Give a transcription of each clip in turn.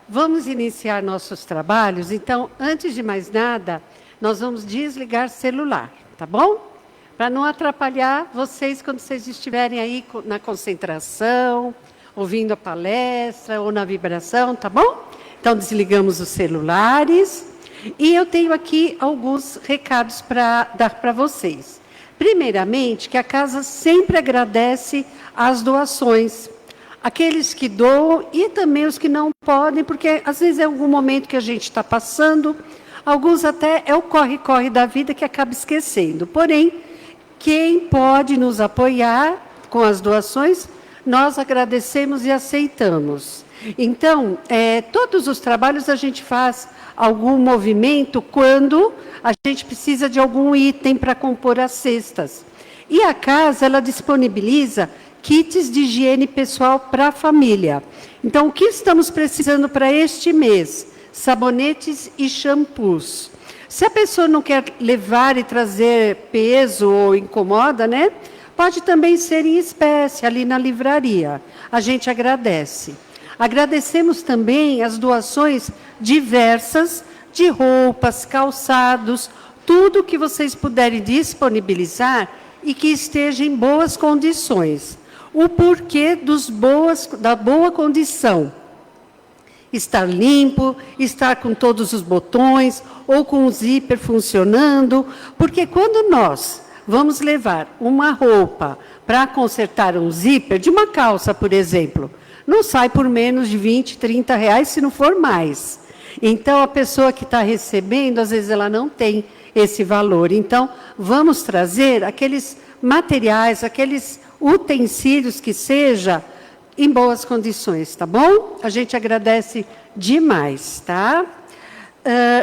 Vamos iniciar nossos trabalhos. Então, antes de mais nada, nós vamos desligar celular, tá bom? Para não atrapalhar vocês quando vocês estiverem aí na concentração, ouvindo a palestra ou na vibração, tá bom? Então, desligamos os celulares. E eu tenho aqui alguns recados para dar para vocês. Primeiramente, que a casa sempre agradece as doações. Aqueles que doam e também os que não podem, porque às vezes é algum momento que a gente está passando, alguns até é o corre-corre da vida que acaba esquecendo. Porém, quem pode nos apoiar com as doações, nós agradecemos e aceitamos. Então, todos os trabalhos a gente faz algum movimento quando a gente precisa de algum item para compor as cestas. E a casa, ela disponibiliza kits de higiene pessoal para a família. Então, o que estamos precisando para este mês? Sabonetes e shampoos. Se a pessoa não quer levar e trazer peso ou incomoda, né? Pode também ser em espécie, ali na livraria. A gente agradece. Agradecemos também as doações diversas de roupas, calçados, tudo que vocês puderem disponibilizar e que esteja em boas condições. O porquê da boa condição. Estar limpo, estar com todos os botões ou com o zíper funcionando, porque quando nós vamos levar uma roupa para consertar um zíper de uma calça, por exemplo, não sai por menos de 20, 30 reais, se não for mais. Então, a pessoa que está recebendo, às vezes ela não tem esse valor. Então, vamos trazer aqueles materiais, aqueles utensílios que seja em boas condições, tá bom? A gente agradece demais, tá?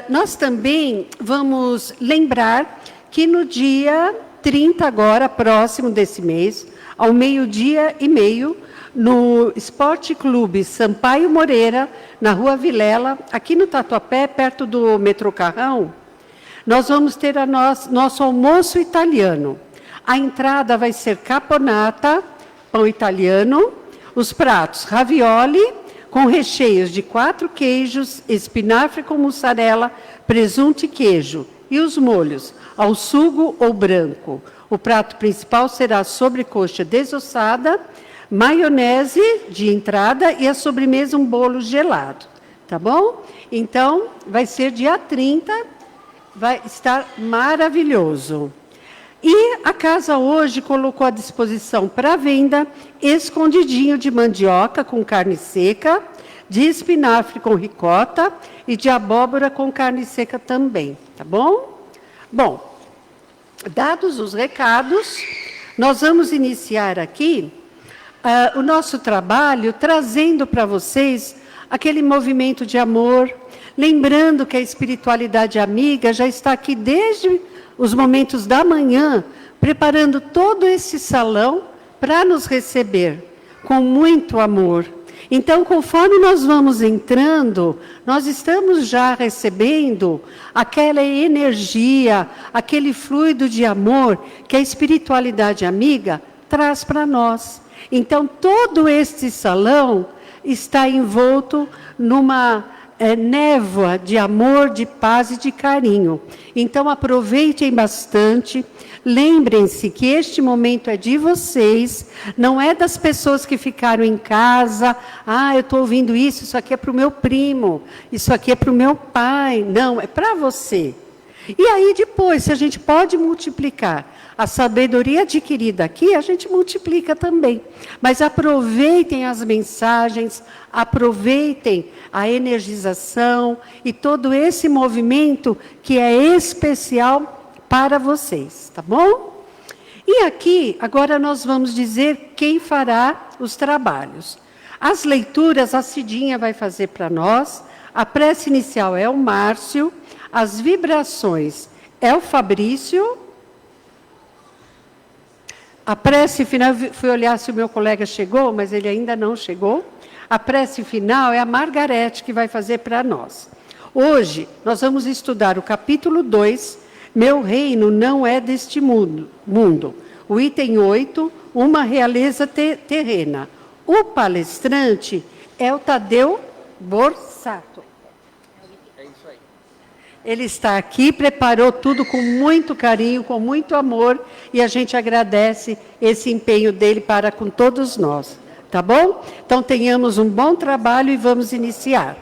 Nós também vamos lembrar que no dia 30 agora, próximo desse mês, ao 12h30, no Esporte Clube Sampaio Moreira, na Rua Vilela, aqui no Tatuapé, perto do metrô Carrão, nós vamos ter nosso almoço italiano. A entrada vai ser caponata, pão italiano, os pratos ravioli, com recheios de 4 queijos, espinafre com mussarela, presunto e queijo, e os molhos, ao sugo ou branco. O prato principal será a sobrecoxa desossada, maionese de entrada e a sobremesa um bolo gelado, tá bom? Então, vai ser dia 30, vai estar maravilhoso. E a casa hoje colocou à disposição para venda escondidinho de mandioca com carne seca, de espinafre com ricota e de abóbora com carne seca também, tá bom? Bom, dados os recados, nós vamos iniciar aqui o nosso trabalho trazendo para vocês aquele movimento de amor, lembrando que a espiritualidade amiga já está aqui desde os momentos da manhã, preparando todo esse salão para nos receber com muito amor. Então, conforme nós vamos entrando, nós estamos já recebendo aquela energia, aquele fluido de amor que a espiritualidade amiga traz para nós. Então, todo este salão está envolto numa névoa de amor, de paz e de carinho. Então, aproveitem bastante. Lembrem-se que este momento é de vocês, não é das pessoas que ficaram em casa. Eu estou ouvindo isso aqui é para o meu primo, isso aqui é para o meu pai. Não, é para você. E aí, depois, se a gente pode multiplicar a sabedoria adquirida aqui, a gente multiplica também. Mas aproveitem as mensagens, aproveitem a energização e todo esse movimento que é especial para vocês, tá bom? E aqui, agora nós vamos dizer quem fará os trabalhos. As leituras, a Cidinha vai fazer para nós, a prece inicial é o Márcio, as vibrações é o Fabrício. A prece final, fui olhar se o meu colega chegou, mas ele ainda não chegou. A prece final é a Margarete que vai fazer para nós. Hoje, nós vamos estudar o capítulo 2, Meu Reino Não É Deste Mundo. O item 8, Uma Realeza Terrena. O palestrante é o Tadeu Borsato. É isso aí. Ele está aqui, preparou tudo com muito carinho, com muito amor, e a gente agradece esse empenho dele para com todos nós. Tá bom? Então, tenhamos um bom trabalho e vamos iniciar.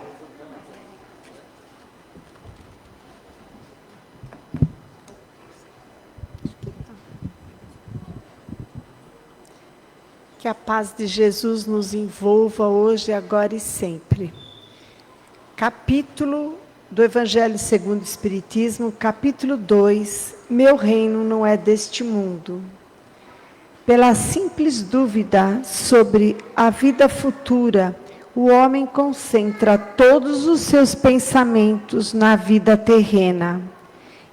Que a paz de Jesus nos envolva hoje, agora e sempre. Capítulo do Evangelho segundo o Espiritismo, capítulo 2, Meu reino não é deste mundo. Pela simples dúvida sobre a vida futura, o homem concentra todos os seus pensamentos na vida terrena.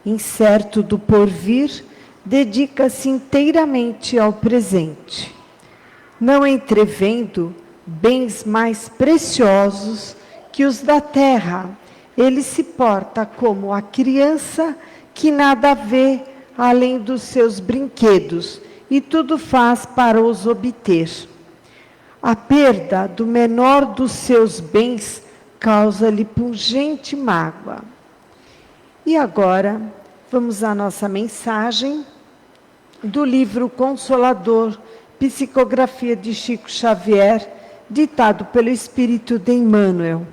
Incerto do porvir, dedica-se inteiramente ao presente. Não entrevendo bens mais preciosos que os da terra, ele se porta como a criança que nada vê além dos seus brinquedos e tudo faz para os obter. A perda do menor dos seus bens causa-lhe pungente mágoa. E agora, vamos à nossa mensagem do livro Consolador, Psicografia de Chico Xavier, ditado pelo Espírito de Emmanuel.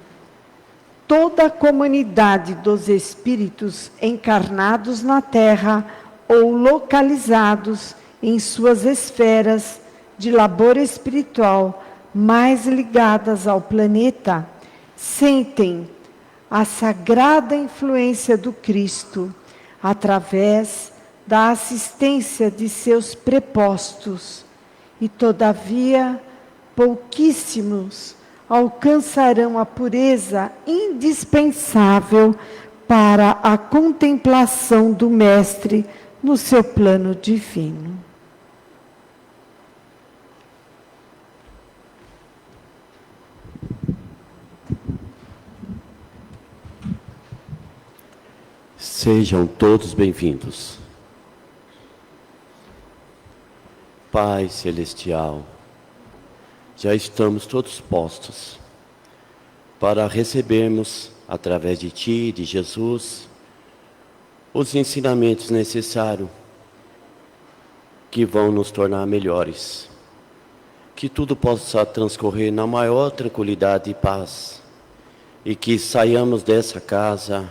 Toda a comunidade dos espíritos encarnados na Terra ou localizados em suas esferas de labor espiritual mais ligadas ao planeta, sentem a sagrada influência do Cristo através da assistência de seus prepostos. E, todavia, pouquíssimos alcançarão a pureza indispensável para a contemplação do Mestre no seu plano divino. Sejam todos bem-vindos. Pai Celestial, já estamos todos postos para recebermos, através de Ti, de Jesus, os ensinamentos necessários que vão nos tornar melhores. Que tudo possa transcorrer na maior tranquilidade e paz, e que saiamos dessa casa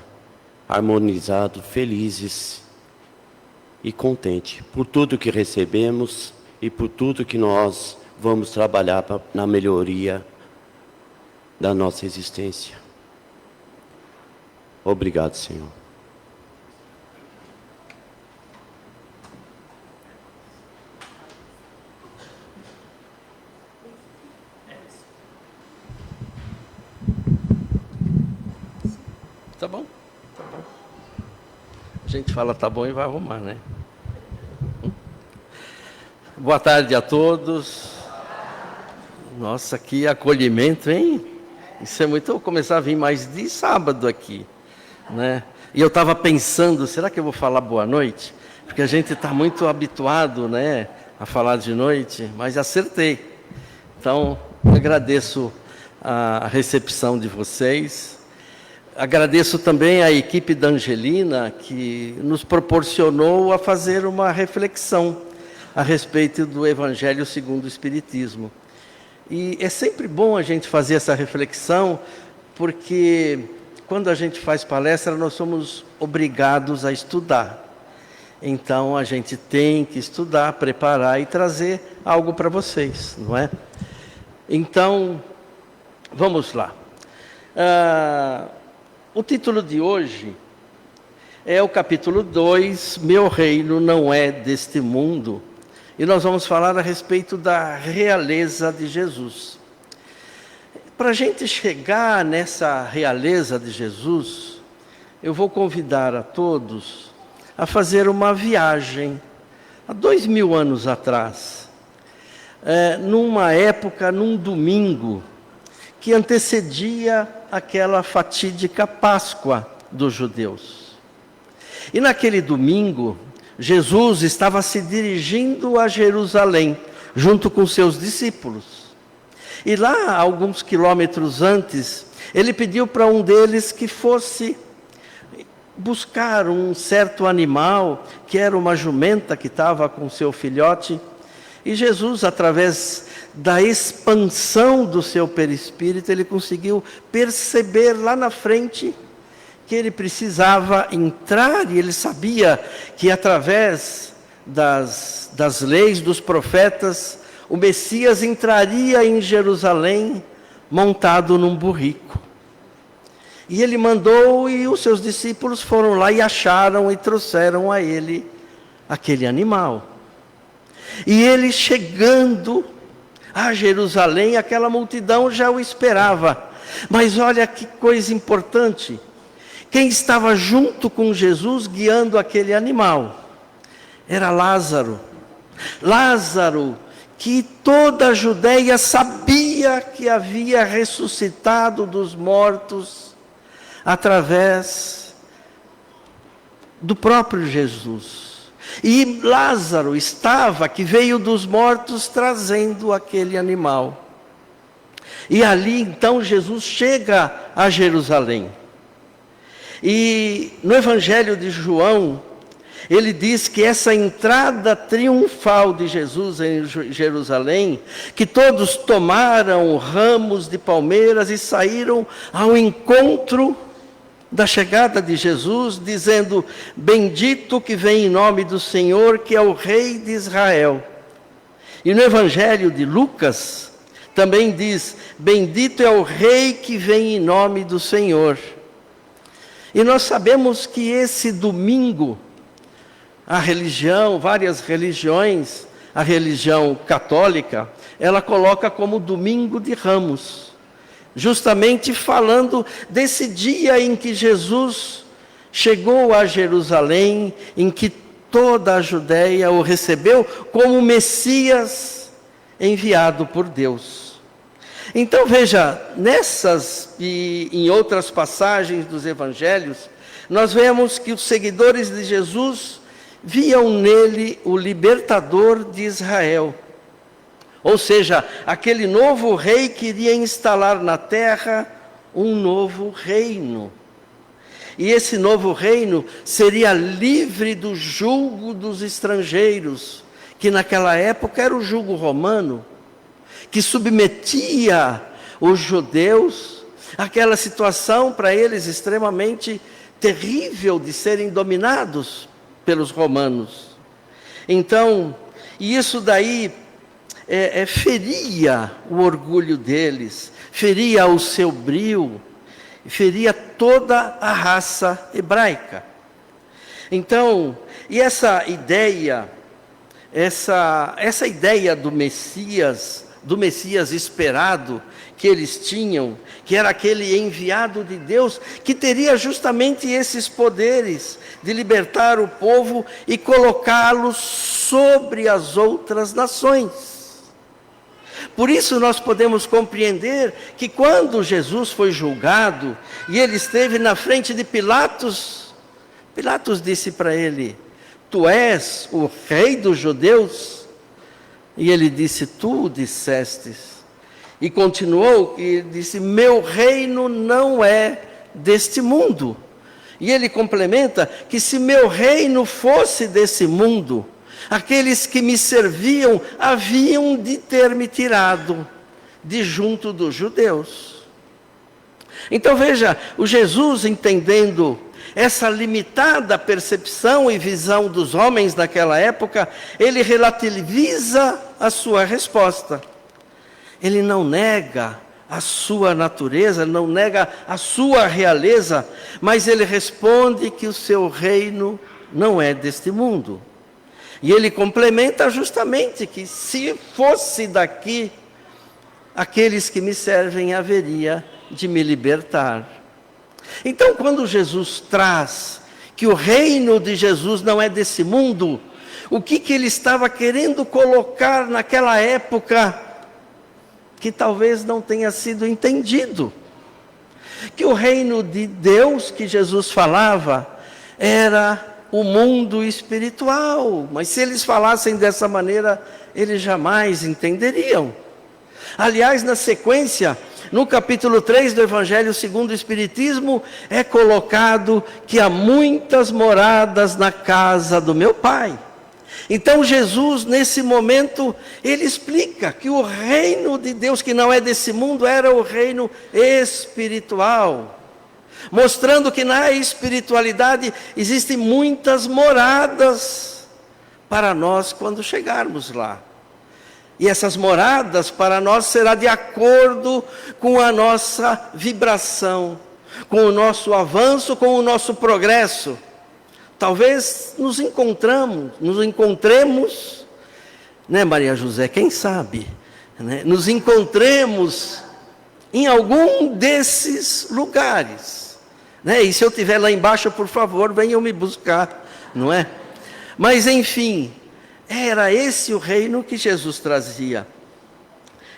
harmonizados, felizes e contentes por tudo que recebemos e por tudo que nós vamos trabalhar na melhoria da nossa existência. Obrigado, Senhor. Tá bom, tá bom. A gente fala tá bom e vai arrumar, né? Boa tarde a todos. Nossa, que acolhimento, hein? Isso é muito... Eu vou começar a vir mais de sábado aqui, né? E eu estava pensando, será que eu vou falar boa noite? Porque a gente está muito habituado, né, a falar de noite, mas acertei. Então, eu agradeço a recepção de vocês. Agradeço também à equipe da Angelina, que nos proporcionou a fazer uma reflexão a respeito do Evangelho segundo o Espiritismo. E é sempre bom a gente fazer essa reflexão, porque quando a gente faz palestra, nós somos obrigados a estudar. Então, a gente tem que estudar, preparar e trazer algo para vocês, não é? Então, vamos lá. O título de hoje é o capítulo 2, Meu reino não é deste mundo. E nós vamos falar a respeito da realeza de Jesus. Para a gente chegar nessa realeza de Jesus, eu vou convidar a todos a fazer uma viagem há 2000 anos atrás, numa época, num domingo, que antecedia aquela fatídica Páscoa dos judeus. E naquele domingo, Jesus estava se dirigindo a Jerusalém, junto com seus discípulos. E lá, alguns quilômetros antes, ele pediu para um deles que fosse buscar um certo animal, que era uma jumenta que estava com seu filhote. E Jesus, através da expansão do seu perispírito, ele conseguiu perceber lá na frente que ele precisava entrar, e ele sabia que através das leis dos profetas, o Messias entraria em Jerusalém montado num burrico. E ele mandou, e os seus discípulos foram lá e acharam e trouxeram a ele aquele animal. E ele chegando a Jerusalém, aquela multidão já o esperava. Mas olha que coisa importante. Quem estava junto com Jesus guiando aquele animal era Lázaro. Lázaro, que toda a Judeia sabia que havia ressuscitado dos mortos através do próprio Jesus. E Lázaro que veio dos mortos trazendo aquele animal. E ali então Jesus chega a Jerusalém. E no Evangelho de João, ele diz que essa entrada triunfal de Jesus em Jerusalém, que todos tomaram ramos de palmeiras e saíram ao encontro da chegada de Jesus, dizendo: bendito que vem em nome do Senhor, que é o Rei de Israel. E no Evangelho de Lucas, também diz: bendito é o Rei que vem em nome do Senhor. E nós sabemos que esse domingo, várias religiões, a religião católica, ela coloca como domingo de Ramos, justamente falando desse dia em que Jesus chegou a Jerusalém, em que toda a Judeia o recebeu como Messias enviado por Deus. Então veja, nessas e em outras passagens dos Evangelhos, nós vemos que os seguidores de Jesus viam nele o libertador de Israel. Ou seja, aquele novo rei que iria instalar na terra um novo reino. E esse novo reino seria livre do jugo dos estrangeiros, que naquela época era o jugo romano, que submetia os judeus àquela situação para eles extremamente terrível de serem dominados pelos romanos. Então, e isso daí feria o orgulho deles, feria o seu brio, feria toda a raça hebraica. Então, e essa ideia do Messias esperado que eles tinham, que era aquele enviado de Deus, que teria justamente esses poderes de libertar o povo e colocá-lo sobre as outras nações. Por isso nós podemos compreender que quando Jesus foi julgado e ele esteve na frente de Pilatos, Pilatos disse para ele: tu és o rei dos judeus? E ele disse: tu o dissestes. E continuou e disse: meu reino não é deste mundo. E ele complementa que se meu reino fosse desse mundo, aqueles que me serviam haviam de ter me tirado de junto dos judeus. Então veja, o Jesus, entendendo essa limitada percepção e visão dos homens daquela época, ele relativiza a sua resposta. Ele não nega a sua natureza, não nega a sua realeza, mas ele responde que o seu reino não é deste mundo. E ele complementa justamente que se fosse daqui, aqueles que me servem haveria de me libertar. Então, quando Jesus traz que o reino de Jesus não é desse mundo, o que ele estava querendo colocar naquela época que talvez não tenha sido entendido? Que o reino de Deus que Jesus falava era o mundo espiritual, mas se eles falassem dessa maneira, eles jamais entenderiam. Aliás, na sequência, No capítulo 3 do Evangelho segundo o Espiritismo, é colocado que há muitas moradas na casa do meu Pai. Então Jesus, nesse momento, ele explica que o reino de Deus, que não é desse mundo, era o reino espiritual. Mostrando que na espiritualidade existem muitas moradas para nós quando chegarmos lá. E essas moradas para nós será de acordo com a nossa vibração, com o nosso avanço, com o nosso progresso. Talvez nos encontremos, né, Maria José, quem sabe, né, nos encontremos em algum desses lugares, né, e se eu estiver lá embaixo, por favor, venham me buscar, não é? Mas enfim, era esse o reino que Jesus trazia.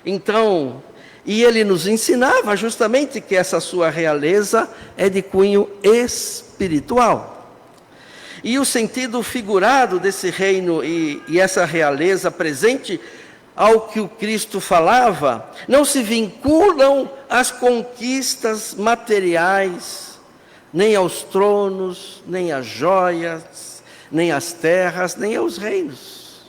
Então, e ele nos ensinava justamente que essa sua realeza é de cunho espiritual. E o sentido figurado desse reino e essa realeza presente ao que o Cristo falava, não se vinculam às conquistas materiais, nem aos tronos, nem às joias, nem às terras, nem aos reinos.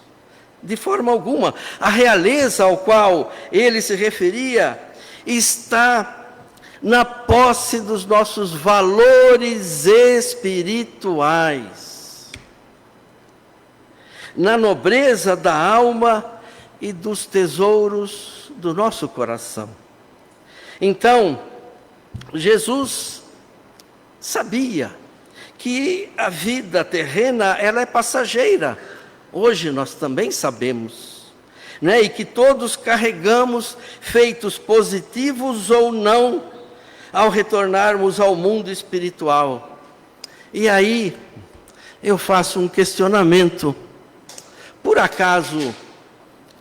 De forma alguma. A realeza ao qual ele se referia está na posse dos nossos valores espirituais, na nobreza da alma e dos tesouros do nosso coração. Então, Jesus sabia que a vida terrena, ela é passageira. Hoje nós também sabemos, né? E que todos carregamos feitos positivos ou não, ao retornarmos ao mundo espiritual. E aí, eu faço um questionamento. Por acaso,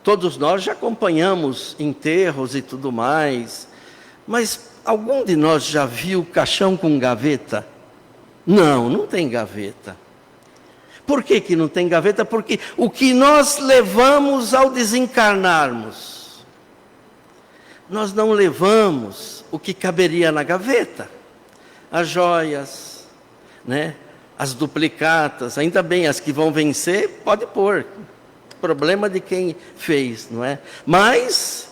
todos nós já acompanhamos enterros e tudo mais, mas algum de nós já viu caixão com gaveta? Não, não tem gaveta. Por que não tem gaveta? Porque o que nós levamos ao desencarnarmos, nós não levamos o que caberia na gaveta. As joias, né? As duplicatas, ainda bem, as que vão vencer, pode pôr. Problema de quem fez, não é? Mas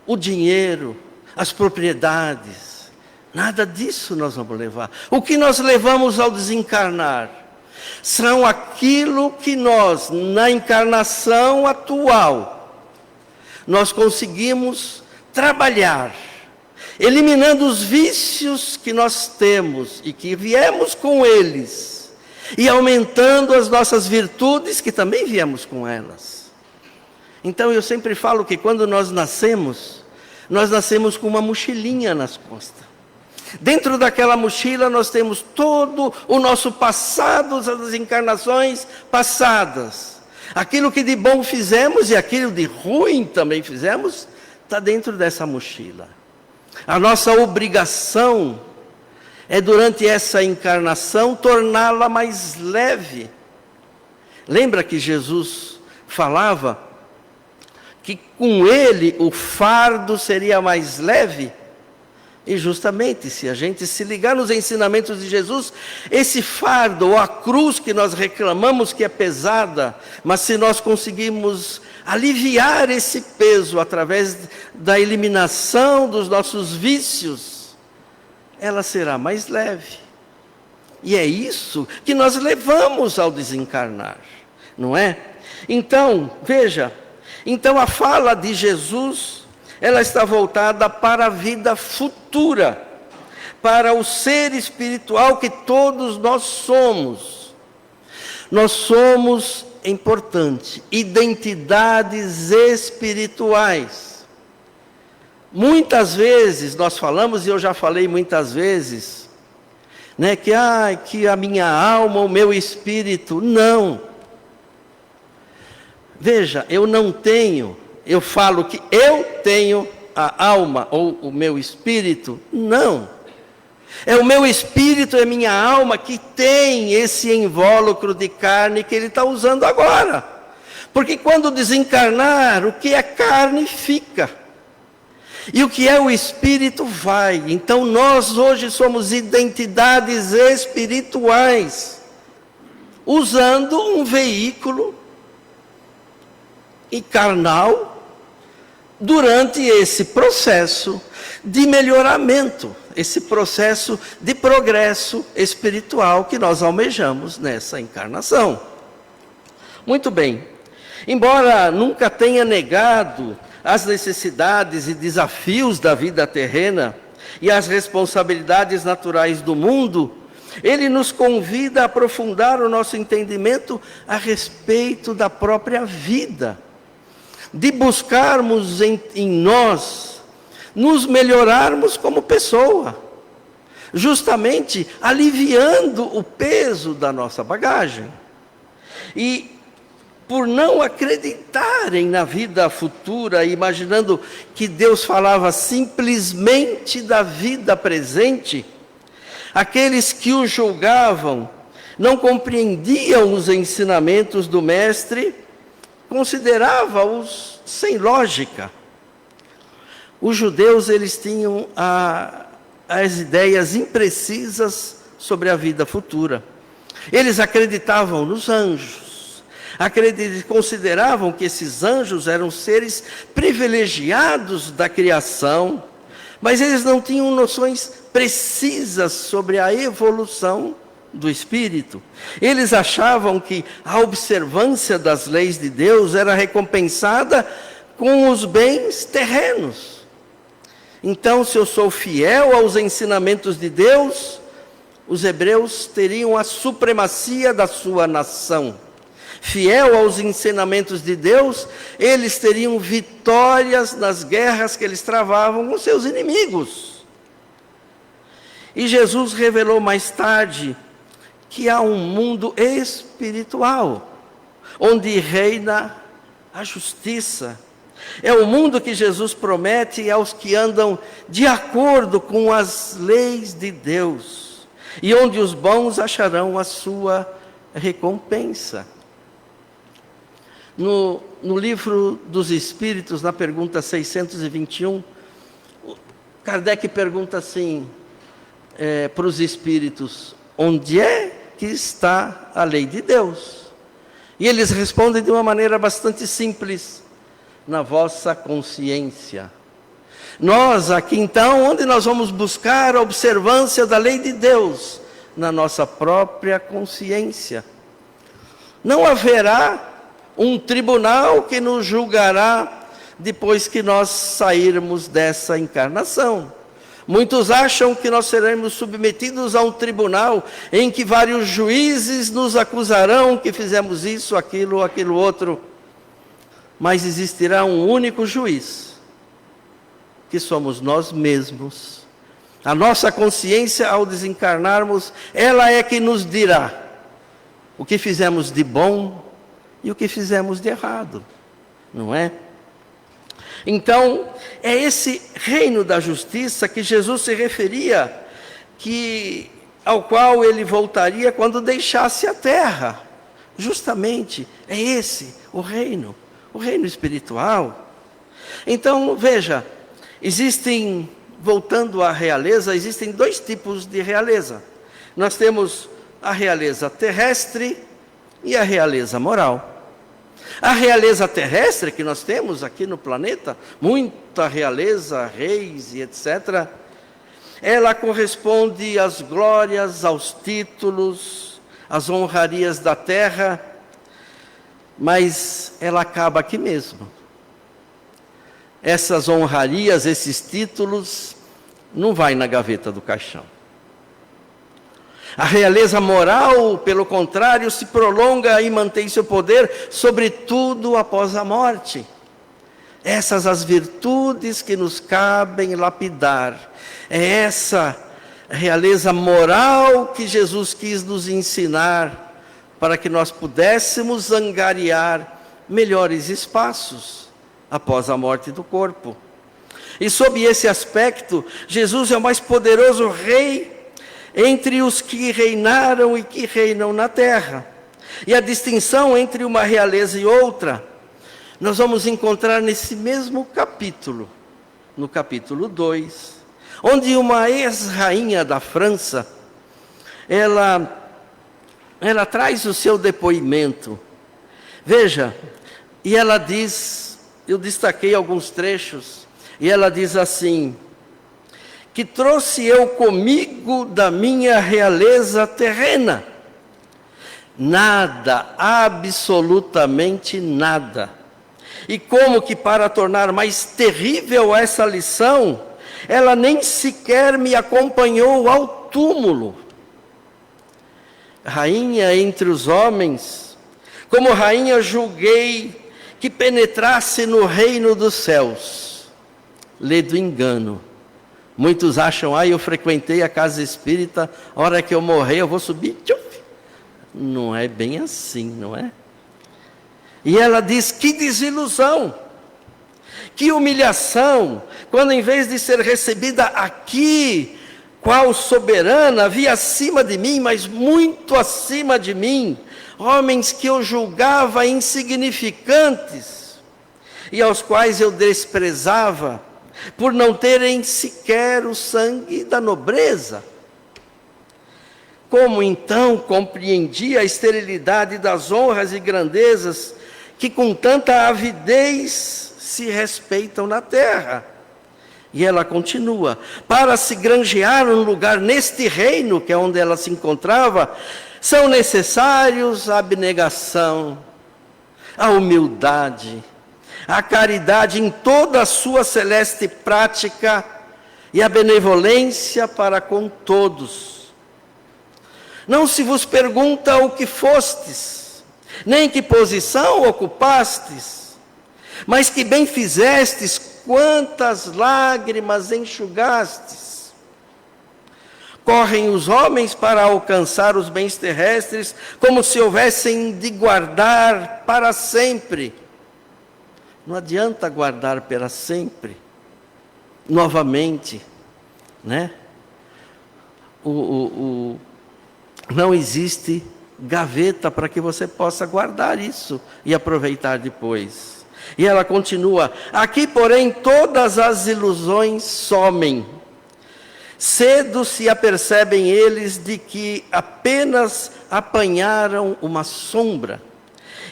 o dinheiro, as propriedades, nada disso nós vamos levar. O que nós levamos ao desencarnar são aquilo que nós, na encarnação atual, nós conseguimos trabalhar, eliminando os vícios que nós temos e que viemos com eles, e aumentando as nossas virtudes que também viemos com elas. Então eu sempre falo que quando nós nascemos com uma mochilinha nas costas. Dentro daquela mochila nós temos todo o nosso passado, as encarnações passadas. Aquilo que de bom fizemos e aquilo de ruim também fizemos, está dentro dessa mochila. A nossa obrigação é, durante essa encarnação, torná-la mais leve. Lembra que Jesus falava que com ele o fardo seria mais leve? E justamente, se a gente se ligar nos ensinamentos de Jesus, esse fardo, ou a cruz que nós reclamamos que é pesada, mas se nós conseguirmos aliviar esse peso através da eliminação dos nossos vícios, ela será mais leve. E é isso que nós levamos ao desencarnar, não é? Então, veja, então a fala de Jesus, ela está voltada para a vida futura, para o ser espiritual que todos nós somos. Nós somos, é importante, identidades espirituais. Muitas vezes nós falamos, e eu já falei muitas vezes, né, que a minha alma, o meu espírito, não. Veja, eu falo que eu tenho a alma ou o meu espírito, não. É o meu espírito, é a minha alma que tem esse invólucro de carne que ele está usando agora. Porque quando desencarnar, o que é carne fica. E o que é o Espírito vai. Então nós hoje somos identidades espirituais, usando um veículo e carnal durante esse processo de melhoramento, esse processo de progresso espiritual que nós almejamos nessa encarnação. Muito bem. Embora nunca tenha negado as necessidades e desafios da vida terrena e as responsabilidades naturais do mundo, ele nos convida a aprofundar o nosso entendimento a respeito da própria vida, de buscarmos em nós, nos melhorarmos como pessoa, justamente aliviando o peso da nossa bagagem. E por não acreditarem na vida futura, imaginando que Deus falava simplesmente da vida presente, aqueles que o julgavam não compreendiam os ensinamentos do Mestre, consideravam-os sem lógica. Os judeus, eles tinham as ideias imprecisas sobre a vida futura. Eles acreditavam nos anjos. Consideravam que esses anjos eram seres privilegiados da criação, mas eles não tinham noções precisas sobre a evolução do espírito. Eles achavam que a observância das leis de Deus era recompensada com os bens terrenos. Então, se eu sou fiel aos ensinamentos de Deus, os hebreus teriam a supremacia da sua nação. Fiel aos ensinamentos de Deus, eles teriam vitórias nas guerras que eles travavam com seus inimigos. E Jesus revelou mais tarde que há um mundo espiritual, onde reina a justiça. É o mundo que Jesus promete aos que andam de acordo com as leis de Deus, e onde os bons acharão a sua recompensa. No livro dos Espíritos, na pergunta 621, Kardec pergunta assim para os Espíritos: onde é que está a lei de Deus? E eles respondem de uma maneira bastante simples: na vossa consciência. Nós aqui então, onde nós vamos buscar a observância da lei de Deus? Na nossa própria consciência. Não haverá um tribunal que nos julgará depois que nós sairmos dessa encarnação. Muitos acham que nós seremos submetidos a um tribunal em que vários juízes nos acusarão que fizemos isso, aquilo outro. Mas existirá um único juiz, que somos nós mesmos. A nossa consciência, ao desencarnarmos, ela é que nos dirá o que fizemos de bom e o que fizemos de errado, não é? Então, é esse reino da justiça que Jesus se referia, ao qual ele voltaria quando deixasse a terra. Justamente, é esse o reino espiritual. Então, veja, voltando à realeza, existem dois tipos de realeza. Nós temos a realeza terrestre e a realeza moral. A realeza terrestre que nós temos aqui no planeta, muita realeza, reis e etc., ela corresponde às glórias, aos títulos, às honrarias da terra, mas ela acaba aqui mesmo. Essas honrarias, esses títulos, não vai na gaveta do caixão. A realeza moral, pelo contrário, se prolonga e mantém seu poder, sobretudo após a morte. Essas as virtudes que nos cabem lapidar. É essa realeza moral que Jesus quis nos ensinar, para que nós pudéssemos angariar melhores espaços após a morte do corpo. E sob esse aspecto, Jesus é o mais poderoso rei entre os que reinaram e que reinam na terra. E a distinção entre uma realeza e outra, nós vamos encontrar nesse mesmo capítulo no capítulo 2, onde uma ex-rainha da França, ela traz o seu depoimento. Veja, e ela diz, eu destaquei alguns trechos, e ela diz assim: que trouxe eu comigo da minha realeza terrena? Nada, absolutamente nada. E como que para tornar mais terrível essa lição, ela nem sequer me acompanhou ao túmulo. Rainha entre os homens, como rainha julguei que penetrasse no reino dos céus. Lê do engano. Muitos acham, eu frequentei a casa espírita, a hora que eu morrer eu vou subir. Tchuf. Não é bem assim, não é? E ela diz, que desilusão, que humilhação, quando em vez de ser recebida aqui, qual soberana, havia acima de mim, mas muito acima de mim, homens que eu julgava insignificantes, e aos quais eu desprezava, por não terem sequer o sangue da nobreza. Como então compreendia a esterilidade das honras e grandezas que com tanta avidez se respeitam na terra? E ela continua, para se granjear um lugar neste reino, que é onde ela se encontrava, são necessários a abnegação, a humildade, a caridade em toda a sua celeste prática e a benevolência para com todos. Não se vos pergunta o que fostes, nem que posição ocupastes, mas que bem fizestes, quantas lágrimas enxugastes. Correm os homens para alcançar os bens terrestres, como se houvessem de guardar para sempre. Não adianta guardar para sempre, novamente, né? Não existe gaveta para que você possa guardar isso e aproveitar depois. E ela continua, aqui porém todas as ilusões somem. Cedo se apercebem eles de que apenas apanharam uma sombra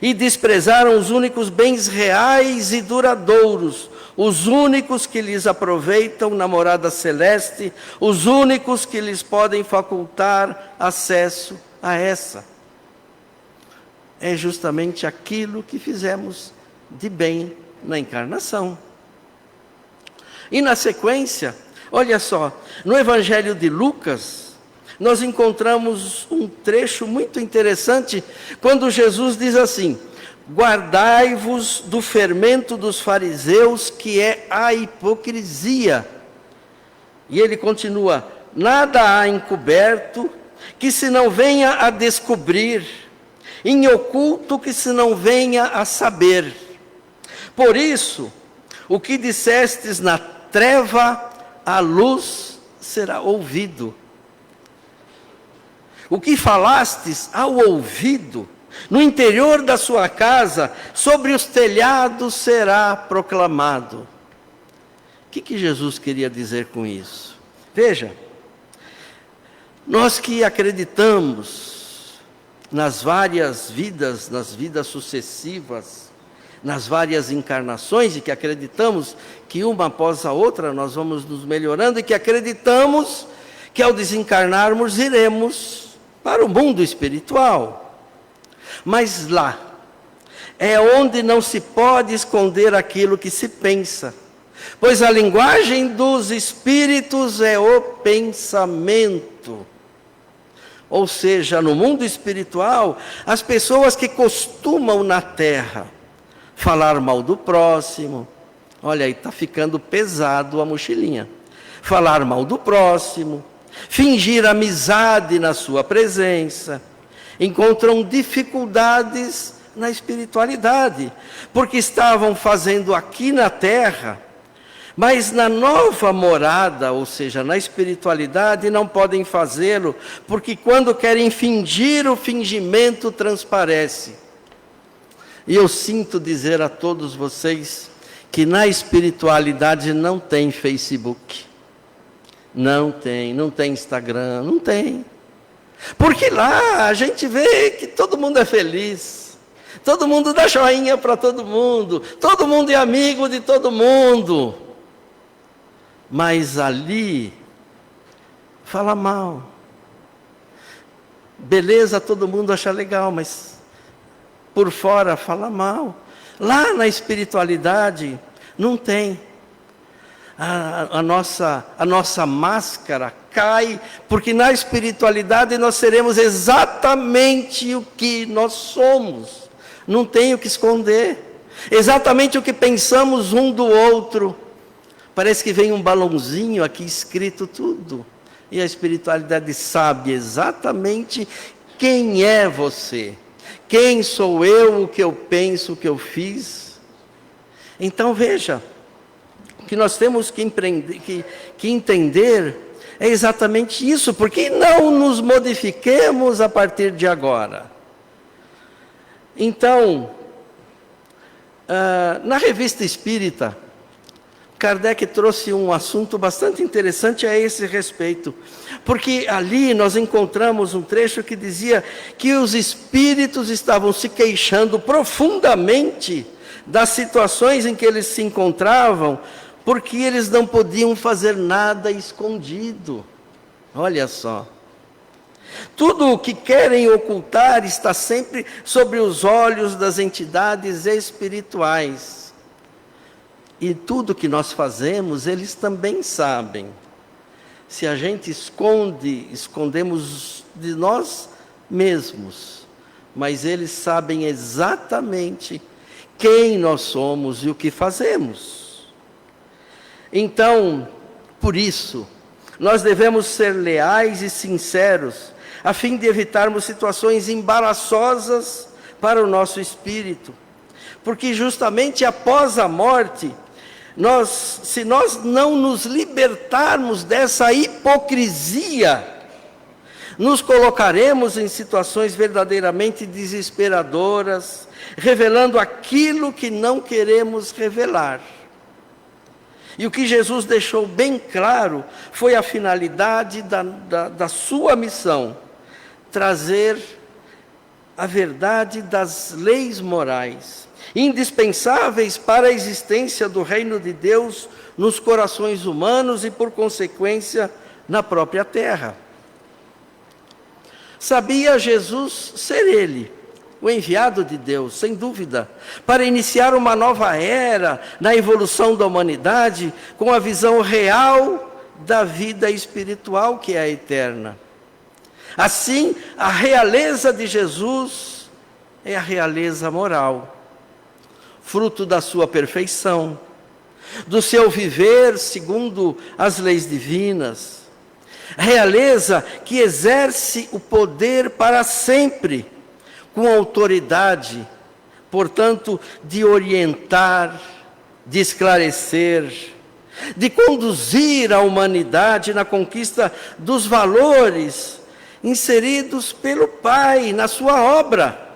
e desprezaram os únicos bens reais e duradouros, os únicos que lhes aproveitam na morada celeste, os únicos que lhes podem facultar acesso a essa. É justamente aquilo que fizemos de bem na encarnação. E na sequência, olha só, no Evangelho de Lucas, nós encontramos um trecho muito interessante, quando Jesus diz assim: guardai-vos do fermento dos fariseus, que é a hipocrisia. E ele continua, nada há encoberto que se não venha a descobrir, em oculto que se não venha a saber. Por isso, o que dissestes na treva, a luz será ouvido. O que falastes ao ouvido, no interior da sua casa, sobre os telhados será proclamado. O que Jesus queria dizer com isso? Veja, nós que acreditamos nas várias vidas, nas vidas sucessivas, nas várias encarnações, e que acreditamos que uma após a outra nós vamos nos melhorando, e que acreditamos que ao desencarnarmos iremos para o mundo espiritual. Mas lá é onde não se pode esconder aquilo que se pensa, pois a linguagem dos espíritos é o pensamento. Ou seja, no mundo espiritual, as pessoas que costumam na terra falar mal do próximo, olha aí, está ficando pesado a mochilinha. Falar mal do próximo, fingir amizade na sua presença, encontram dificuldades na espiritualidade, porque estavam fazendo aqui na terra, mas na nova morada, ou seja, na espiritualidade, não podem fazê-lo, porque quando querem fingir, o fingimento transparece. E eu sinto dizer a todos vocês que na espiritualidade não tem Facebook, não tem Instagram, não tem. Porque lá a gente vê que todo mundo é feliz, todo mundo dá joinha para todo mundo é amigo de todo mundo. Mas ali, fala mal. Beleza, todo mundo acha legal, mas por fora fala mal. Lá na espiritualidade não tem. A nossa máscara cai, porque na espiritualidade nós seremos exatamente o que nós somos. Não tem o que esconder. Exatamente o que pensamos um do outro. Parece que vem um balãozinho aqui escrito tudo. E a espiritualidade sabe exatamente quem é você. Quem sou eu, o que eu penso, o que eu fiz. Então veja, o que nós temos que entender é exatamente isso. Porque não nos modifiquemos a partir de agora. Então, na Revista Espírita, Kardec trouxe um assunto bastante interessante a esse respeito, porque ali nós encontramos um trecho que dizia que os espíritos estavam se queixando profundamente das situações em que eles se encontravam, porque eles não podiam fazer nada escondido. Olha só. Tudo o que querem ocultar está sempre sobre os olhos das entidades espirituais. E tudo que nós fazemos, eles também sabem. Se a gente esconde, escondemos de nós mesmos. Mas eles sabem exatamente quem nós somos e o que fazemos. Então, por isso, nós devemos ser leais e sinceros, a fim de evitarmos situações embaraçosas para o nosso espírito. Porque justamente após a morte, se nós não nos libertarmos dessa hipocrisia, nos colocaremos em situações verdadeiramente desesperadoras, revelando aquilo que não queremos revelar. E o que Jesus deixou bem claro foi a finalidade da sua missão, trazer a verdade das leis morais, indispensáveis para a existência do reino de Deus nos corações humanos e, por consequência, na própria terra. Sabia Jesus ser ele, o enviado de Deus, sem dúvida, para iniciar uma nova era na evolução da humanidade, com a visão real da vida espiritual que é a eterna. Assim, a realeza de Jesus é a realeza moral, fruto da sua perfeição, do seu viver segundo as leis divinas, realeza que exerce o poder para sempre, com autoridade, portanto, de orientar, de esclarecer, de conduzir a humanidade na conquista dos valores inseridos pelo Pai na sua obra,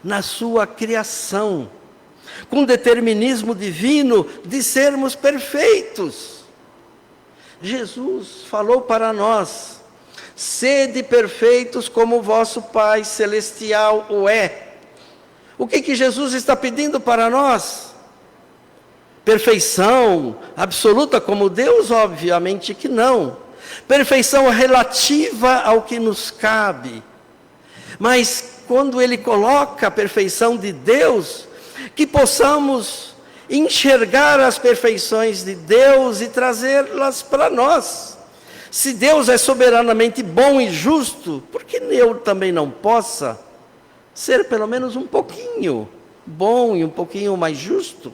na sua criação, com determinismo divino de sermos perfeitos. Jesus falou para nós: sede perfeitos como o vosso Pai Celestial o é. O que Jesus está pedindo para nós? Perfeição absoluta como Deus? Obviamente que não. Perfeição relativa ao que nos cabe. Mas quando Ele coloca a perfeição de Deus, que possamos enxergar as perfeições de Deus e trazê-las para nós. Se Deus é soberanamente bom e justo, por que eu também não possa ser pelo menos um pouquinho bom e um pouquinho mais justo?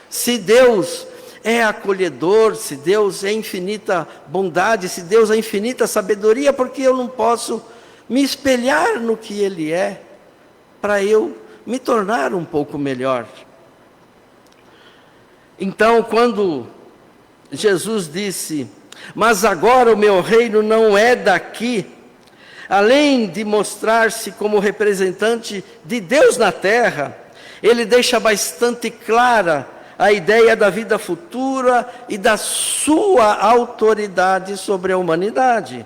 Se Deus é acolhedor, se Deus é infinita bondade, se Deus é infinita sabedoria, por que eu não posso me espelhar no que Ele é, para eu me tornar um pouco melhor? Então, quando Jesus disse: mas agora o meu reino não é daqui, além de mostrar-se como representante de Deus na terra, ele deixa bastante clara a ideia da vida futura e da sua autoridade sobre a humanidade.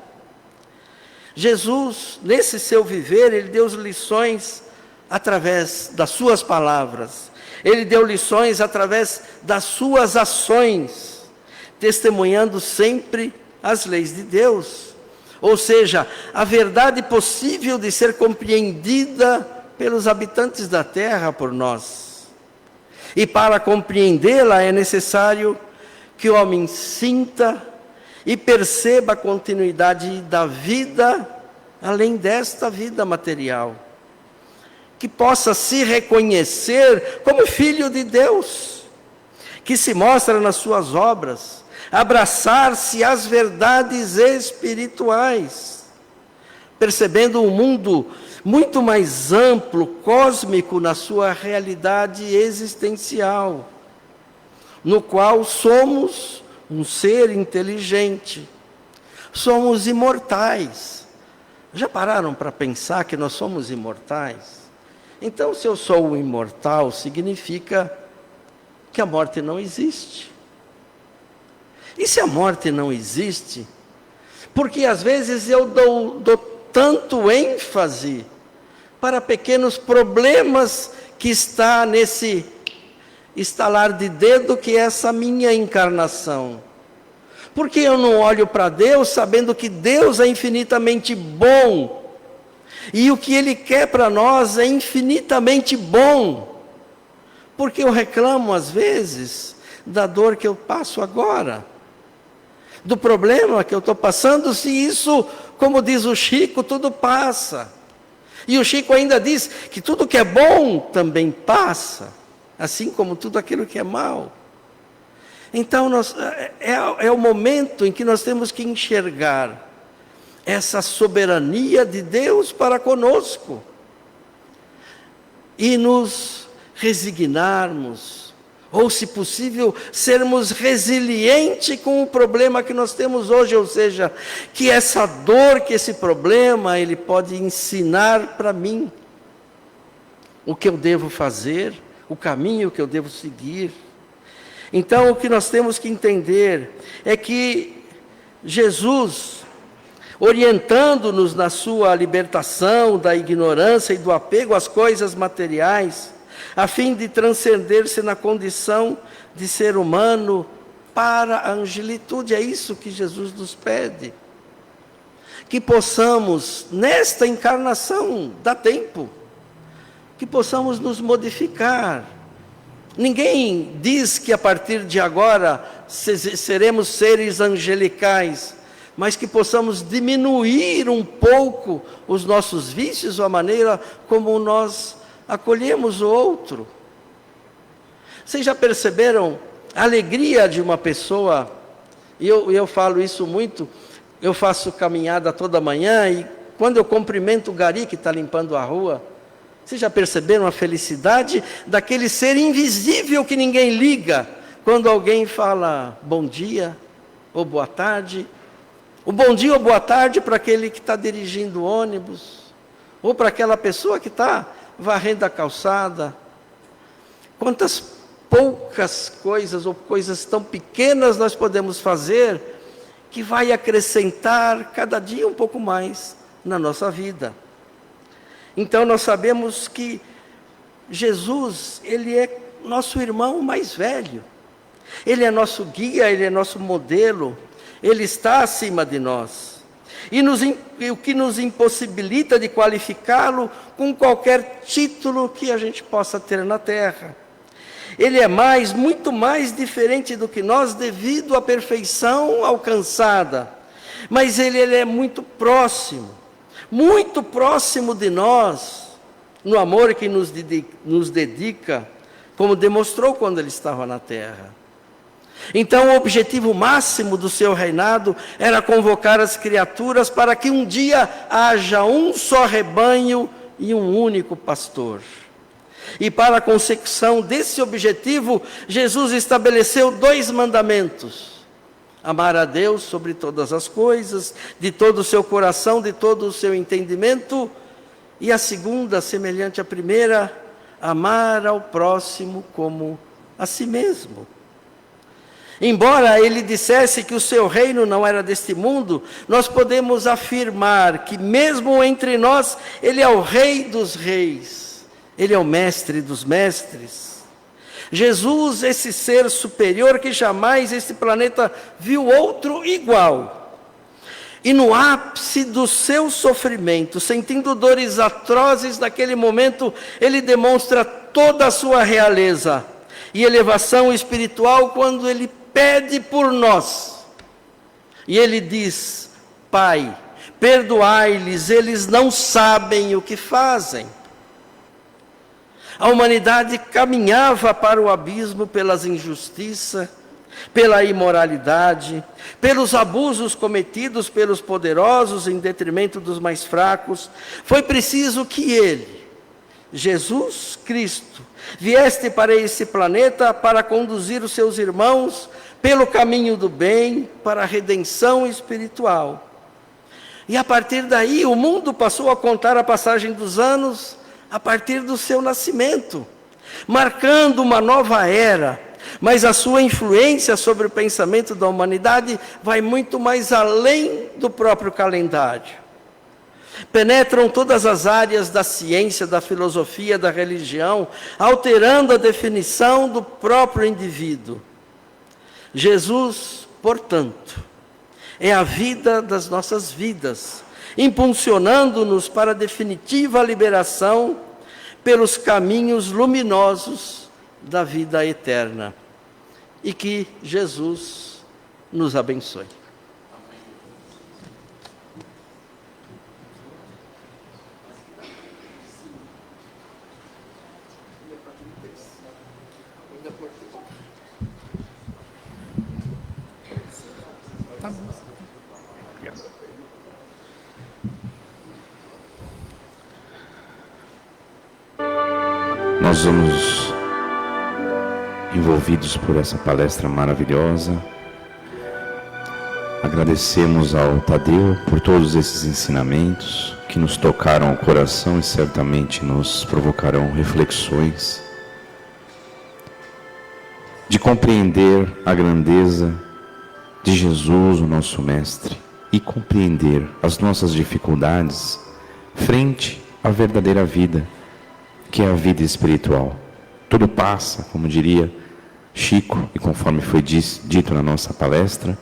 Jesus, nesse seu viver, ele deu lições através das suas palavras. Ele deu lições através das suas ações, testemunhando sempre as leis de Deus. Ou seja, a verdade possível de ser compreendida pelos habitantes da terra por nós. E para compreendê-la é necessário que o homem sinta e perceba a continuidade da vida, além desta vida material. Que possa se reconhecer como filho de Deus, que se mostra nas suas obras, abraçar-se às verdades espirituais, percebendo um mundo muito mais amplo, cósmico na sua realidade existencial, no qual somos um ser inteligente, somos imortais. Já pararam para pensar que nós somos imortais? Então, se eu sou um imortal, significa que a morte não existe. E se a morte não existe, porque às vezes eu dou tanto ênfase para pequenos problemas que está nesse estalar de dedo que é essa minha encarnação. Porque eu não olho para Deus sabendo que Deus é infinitamente bom, e o que Ele quer para nós é infinitamente bom. Porque eu reclamo às vezes da dor que eu passo agora, do problema que eu estou passando, se isso, como diz o Chico, tudo passa. E o Chico ainda diz que tudo que é bom também passa, assim como tudo aquilo que é mal. Então, é o momento em que nós temos que enxergar essa soberania de Deus para conosco e nos resignarmos, ou, se possível, sermos resilientes com o problema que nós temos hoje, ou seja, que essa dor, que esse problema, ele pode ensinar para mim o que eu devo fazer, o caminho que eu devo seguir. Então, o que nós temos que entender é que Jesus, orientando-nos na sua libertação da ignorância e do apego às coisas materiais, a fim de transcender-se na condição de ser humano para a angelitude. É isso que Jesus nos pede. Que possamos, nesta encarnação, dá tempo, que possamos nos modificar. Ninguém diz que a partir de agora seremos seres angelicais, mas que possamos diminuir um pouco os nossos vícios, ou a maneira como nós acolhemos o outro. Vocês já perceberam a alegria de uma pessoa? E eu falo isso muito. Eu faço caminhada toda manhã e quando eu cumprimento o gari que está limpando a rua, vocês já perceberam a felicidade daquele ser invisível que ninguém liga, quando alguém fala bom dia ou boa tarde? O bom dia ou boa tarde para aquele que está dirigindo o ônibus, ou para aquela pessoa que está varrendo a calçada. Quantas poucas coisas, ou coisas tão pequenas nós podemos fazer, que vai acrescentar cada dia um pouco mais na nossa vida. Então nós sabemos que Jesus, Ele é nosso irmão mais velho. Ele é nosso guia, Ele é nosso modelo. Ele está acima de nós. E o que nos impossibilita de qualificá-lo com qualquer título que a gente possa ter na terra. Ele é muito mais diferente do que nós devido à perfeição alcançada. Mas Ele é muito próximo de nós, no amor que nos dedica, como demonstrou quando Ele estava na terra. Então, o objetivo máximo do seu reinado era convocar as criaturas para que um dia haja um só rebanho e um único pastor. E para a consecução desse objetivo, Jesus estabeleceu 2 mandamentos: amar a Deus sobre todas as coisas, de todo o seu coração, de todo o seu entendimento. E a segunda, semelhante à primeira, amar ao próximo como a si mesmo. Embora ele dissesse que o seu reino não era deste mundo, nós podemos afirmar que mesmo entre nós, ele é o Rei dos reis, ele é o Mestre dos mestres. Jesus, esse ser superior que jamais este planeta viu outro igual. E no ápice do seu sofrimento, sentindo dores atrozes naquele momento, ele demonstra toda a sua realeza e elevação espiritual quando ele pede por nós. E ele diz: Pai, perdoai-lhes, eles não sabem o que fazem. A humanidade caminhava para o abismo pelas injustiças, pela imoralidade, pelos abusos cometidos pelos poderosos em detrimento dos mais fracos. Foi preciso que ele, Jesus Cristo, vieste para esse planeta para conduzir os seus irmãos pelo caminho do bem, para a redenção espiritual. E a partir daí, o mundo passou a contar a passagem dos anos a partir do seu nascimento, marcando uma nova era, mas a sua influência sobre o pensamento da humanidade vai muito mais além do próprio calendário. Penetram todas as áreas da ciência, da filosofia, da religião, alterando a definição do próprio indivíduo. Jesus, portanto, é a vida das nossas vidas, impulsionando-nos para a definitiva liberação pelos caminhos luminosos da vida eterna. E que Jesus nos abençoe. Nós vamos, envolvidos por essa palestra maravilhosa, agradecemos ao Tadeu por todos esses ensinamentos que nos tocaram o coração e certamente nos provocarão reflexões de compreender a grandeza de Jesus, o nosso Mestre, e compreender as nossas dificuldades frente à verdadeira vida, que é a vida espiritual. Tudo passa, como diria Chico, e conforme foi dito na nossa palestra.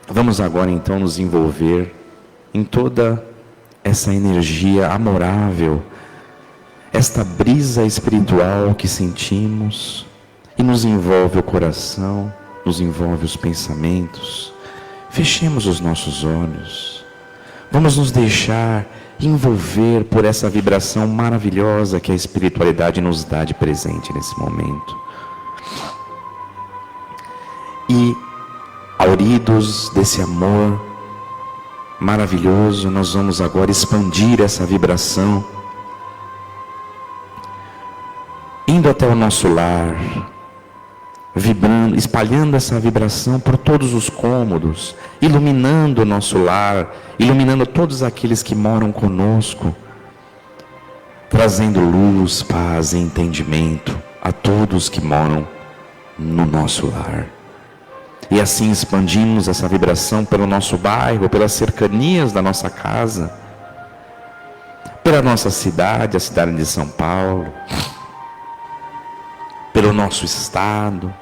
Vamos agora então nos envolver em toda essa energia amorável, esta brisa espiritual que sentimos e nos envolve o coração, nos envolve os pensamentos. Fechemos os nossos olhos. Vamos nos deixar envolver por essa vibração maravilhosa que a espiritualidade nos dá de presente nesse momento. E, auridos desse amor maravilhoso, nós vamos agora expandir essa vibração, indo até o nosso lar, vibrando, espalhando essa vibração por todos os cômodos, iluminando o nosso lar, iluminando todos aqueles que moram conosco, trazendo luz, paz e entendimento a todos que moram no nosso lar. E assim expandimos essa vibração pelo nosso bairro, pelas cercanias da nossa casa, pela nossa cidade, a cidade de São Paulo, pelo nosso estado,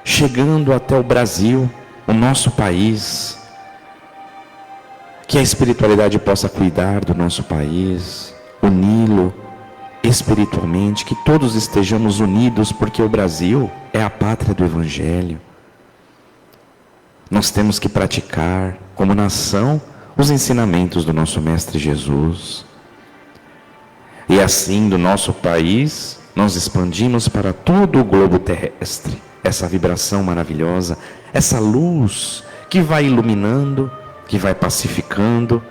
chegando até o Brasil, o nosso país. Que a espiritualidade possa cuidar do nosso país, uni-lo espiritualmente, que todos estejamos unidos, porque o Brasil é a pátria do Evangelho. Nós temos que praticar, como nação, os ensinamentos do nosso Mestre Jesus. E assim, do nosso país, nós expandimos para todo o globo terrestre essa vibração maravilhosa, essa luz que vai iluminando, que vai pacificando,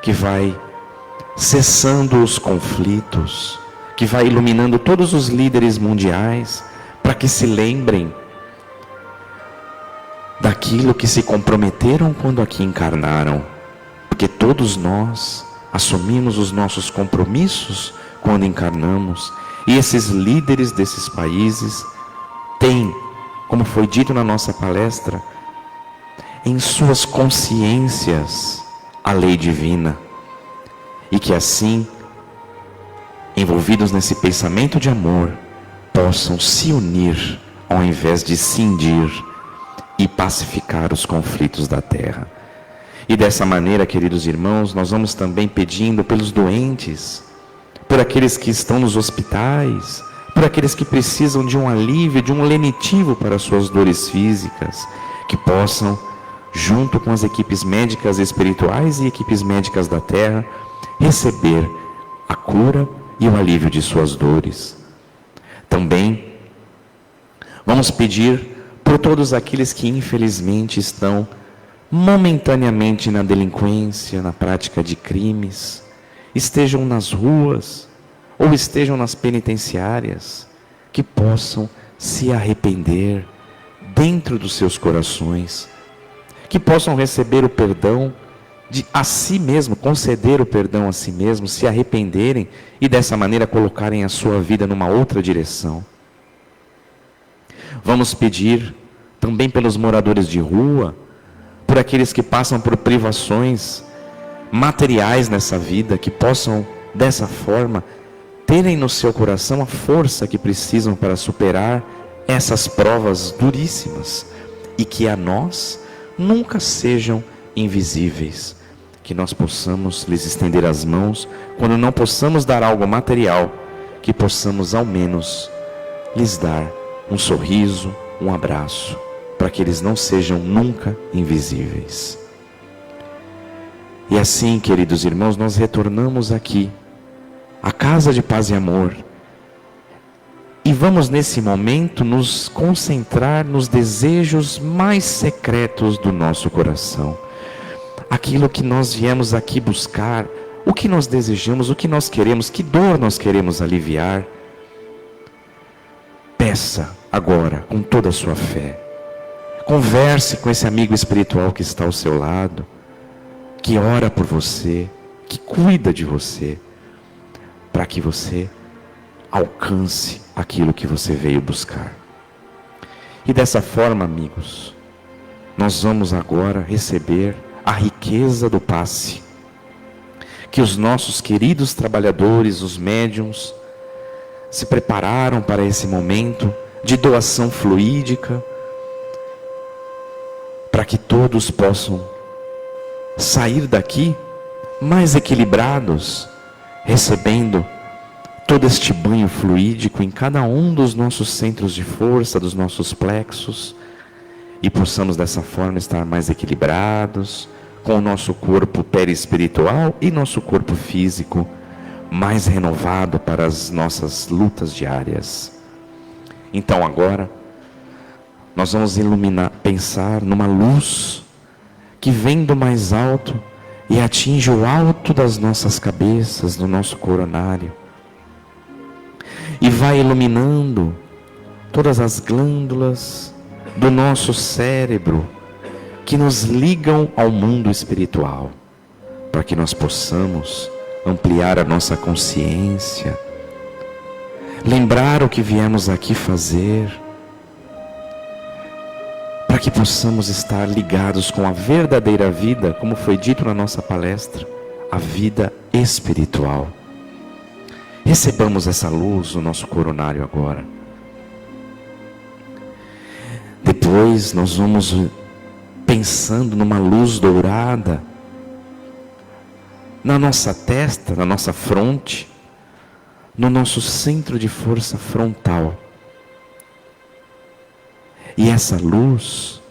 que vai cessando os conflitos, que vai iluminando todos os líderes mundiais, para que se lembrem daquilo que se comprometeram quando aqui encarnaram, porque todos nós assumimos os nossos compromissos quando encarnamos. E esses líderes desses países têm, como foi dito na nossa palestra, em suas consciências a lei divina. E que assim, envolvidos nesse pensamento de amor, possam se unir ao invés de cindir e pacificar os conflitos da terra. E dessa maneira, queridos irmãos, nós vamos também pedindo pelos doentes, por aqueles que estão nos hospitais, por aqueles que precisam de um alívio, de um lenitivo para suas dores físicas, que possam, junto com as equipes médicas espirituais e equipes médicas da terra, receber a cura e o alívio de suas dores. Também vamos pedir por todos aqueles que infelizmente estão momentaneamente na delinquência, na prática de crimes, estejam nas ruas ou estejam nas penitenciárias, que possam se arrepender dentro dos seus corações, que possam receber o perdão a si mesmo, conceder o perdão a si mesmo, se arrependerem e dessa maneira colocarem a sua vida numa outra direção. Vamos pedir também pelos moradores de rua, por aqueles que passam por privações materiais nessa vida, que possam dessa forma terem no seu coração a força que precisam para superar essas provas duríssimas, e que a nós nunca sejam invisíveis, que nós possamos lhes estender as mãos quando não possamos dar algo material, que possamos ao menos lhes dar um sorriso, um abraço, para que eles não sejam nunca invisíveis. E assim, queridos irmãos, nós retornamos aqui à casa de paz e amor, e vamos nesse momento nos concentrar nos desejos mais secretos do nosso coração, aquilo que nós viemos aqui buscar, o que nós desejamos, o que nós queremos, que dor nós queremos aliviar. Peça agora com toda a sua fé, converse com esse amigo espiritual que está ao seu lado, que ora por você, que cuida de você, para que você alcance aquilo que você veio buscar. E dessa forma, amigos, nós vamos agora receber a riqueza do passe, que os nossos queridos trabalhadores, os médiuns, se prepararam para esse momento de doação fluídica, para que todos possam sair daqui mais equilibrados, recebendo todo este banho fluídico em cada um dos nossos centros de força, dos nossos plexos, e possamos dessa forma estar mais equilibrados, com o nosso corpo perispiritual e nosso corpo físico mais renovado para as nossas lutas diárias. Então agora, nós vamos pensar numa luz que vem do mais alto e atinge o alto das nossas cabeças, do nosso coronário, e vai iluminando todas as glândulas do nosso cérebro que nos ligam ao mundo espiritual, para que nós possamos ampliar a nossa consciência, lembrar o que viemos aqui fazer, para que possamos estar ligados com a verdadeira vida, como foi dito na nossa palestra, a vida espiritual. Recebamos essa luz no nosso coronário agora. Depois nós vamos pensando numa luz dourada na nossa testa, na nossa fronte, no nosso centro de força frontal. E essa luz,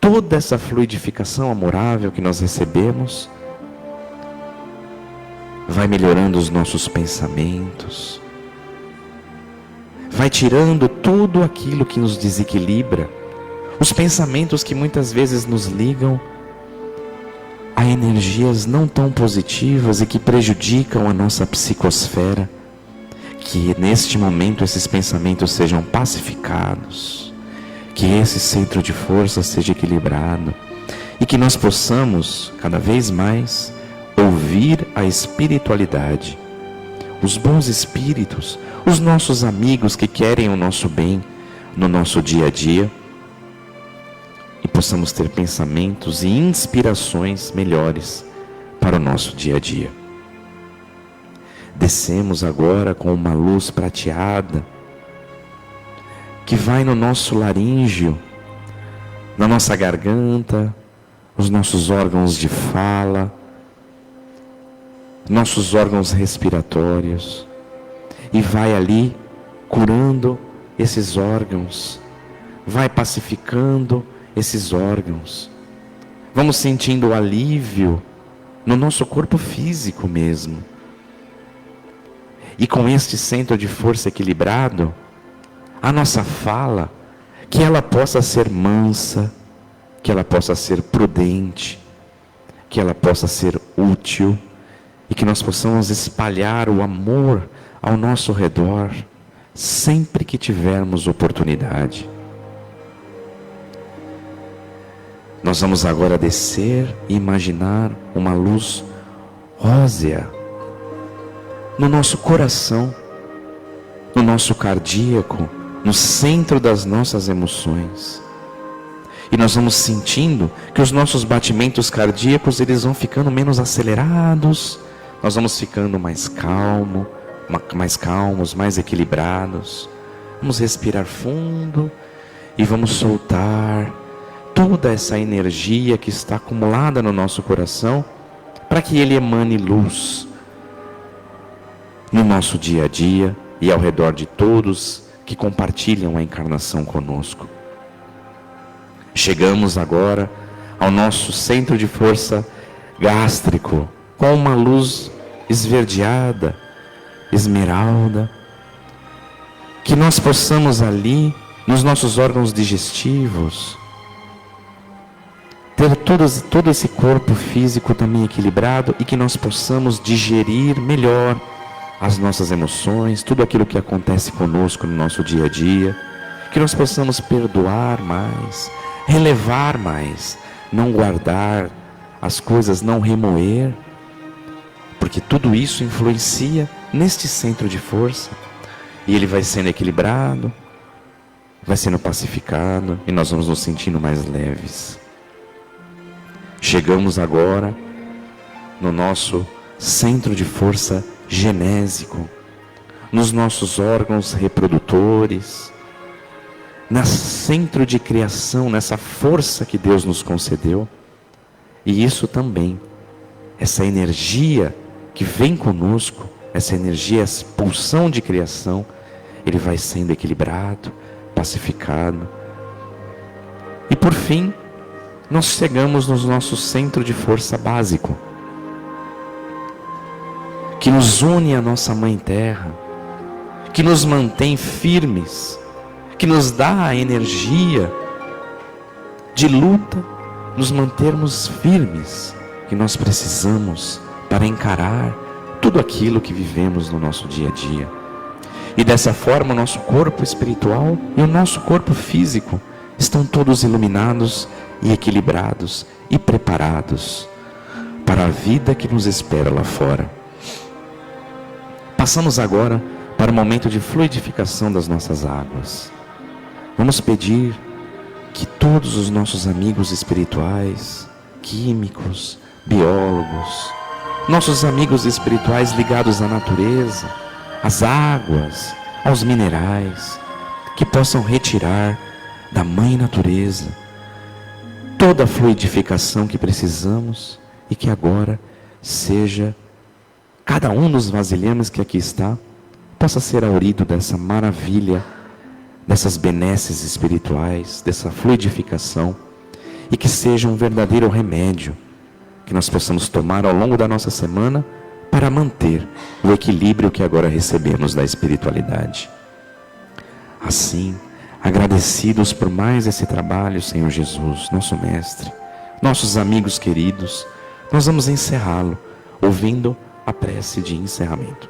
toda essa fluidificação amorável que nós recebemos, vai melhorando os nossos pensamentos, vai tirando tudo aquilo que nos desequilibra, os pensamentos que muitas vezes nos ligam a energias não tão positivas e que prejudicam a nossa psicosfera. Que neste momento esses pensamentos sejam pacificados, que esse centro de força seja equilibrado, e que nós possamos cada vez mais ouvir a espiritualidade, os bons espíritos, os nossos amigos que querem o nosso bem no nosso dia a dia, e possamos ter pensamentos e inspirações melhores para o nosso dia a dia. Descemos agora com uma luz prateada que vai no nosso laríngeo, na nossa garganta, os nossos órgãos de fala, nossos órgãos respiratórios, e vai ali curando esses órgãos, vai pacificando esses órgãos. Vamos sentindo o alívio no nosso corpo físico mesmo. E com este centro de força equilibrado, a nossa fala, que ela possa ser mansa, que ela possa ser prudente, que ela possa ser útil, e que nós possamos espalhar o amor ao nosso redor, sempre que tivermos oportunidade. Nós vamos agora descer e imaginar uma luz rósea no nosso coração, no nosso cardíaco, no centro das nossas emoções. E nós vamos sentindo que os nossos batimentos cardíacos, eles vão ficando menos acelerados, nós vamos ficando mais calmos, mais equilibrados. Vamos respirar fundo e vamos soltar toda essa energia que está acumulada no nosso coração, para que ele emane luz no nosso dia a dia e ao redor de todos que compartilham a encarnação conosco. Chegamos agora ao nosso centro de força gástrico, com uma luz esverdeada, esmeralda, que nós possamos ali, nos nossos órgãos digestivos, ter todo esse corpo físico também equilibrado, e que nós possamos digerir melhor as nossas emoções, tudo aquilo que acontece conosco no nosso dia a dia, que nós possamos perdoar mais, relevar mais, não guardar as coisas, não remoer, porque tudo isso influencia neste centro de força, e ele vai sendo equilibrado, vai sendo pacificado, e nós vamos nos sentindo mais leves. Chegamos agora no nosso centro de força genésico, nos nossos órgãos reprodutores, nesse centro de criação, nessa força que Deus nos concedeu. E isso também, essa energia que vem conosco, essa energia, essa pulsão de criação, ele vai sendo equilibrado, pacificado. E por fim, nós chegamos no nosso centro de força básico, que nos une à nossa Mãe Terra, que nos mantém firmes, que nos dá a energia de luta, nos mantermos firmes, que nós precisamos para encarar tudo aquilo que vivemos no nosso dia a dia. E dessa forma o nosso corpo espiritual e o nosso corpo físico estão todos iluminados e equilibrados e preparados para a vida que nos espera lá fora. Passamos agora para o momento de fluidificação das nossas águas. Vamos pedir que todos os nossos amigos espirituais, químicos, biólogos, nossos amigos espirituais ligados à natureza, às águas, aos minerais, que possam retirar da Mãe Natureza toda a fluidificação que precisamos, e que agora seja cada um dos vasilhames que aqui está, possa ser aurido dessa maravilha, dessas benesses espirituais, dessa fluidificação, e que seja um verdadeiro remédio que nós possamos tomar ao longo da nossa semana para manter o equilíbrio que agora recebemos da espiritualidade. Assim, agradecidos por mais esse trabalho, Senhor Jesus, nosso Mestre, nossos amigos queridos, nós vamos encerrá-lo ouvindo a prece de encerramento.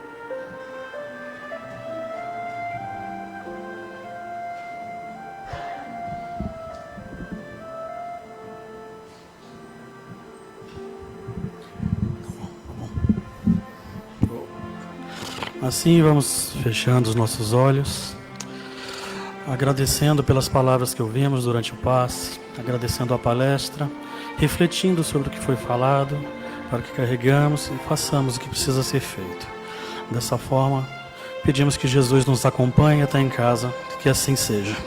Assim vamos fechando os nossos olhos, agradecendo pelas palavras que ouvimos durante o passe, agradecendo a palestra, refletindo sobre o que foi falado, para que carregamos e façamos o que precisa ser feito. Dessa forma, pedimos que Jesus nos acompanhe até em casa, que assim seja.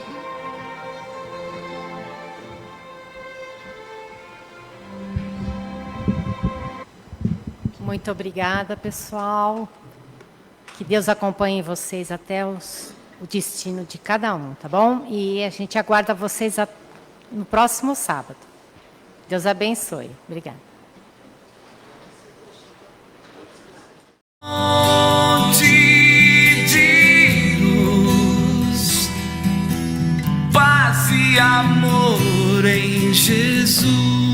Muito obrigada, pessoal. Que Deus acompanhe vocês até o destino de cada um, tá bom? E a gente aguarda vocês no próximo sábado. Deus abençoe. Obrigada. Fonte de luz, paz e amor em Jesus.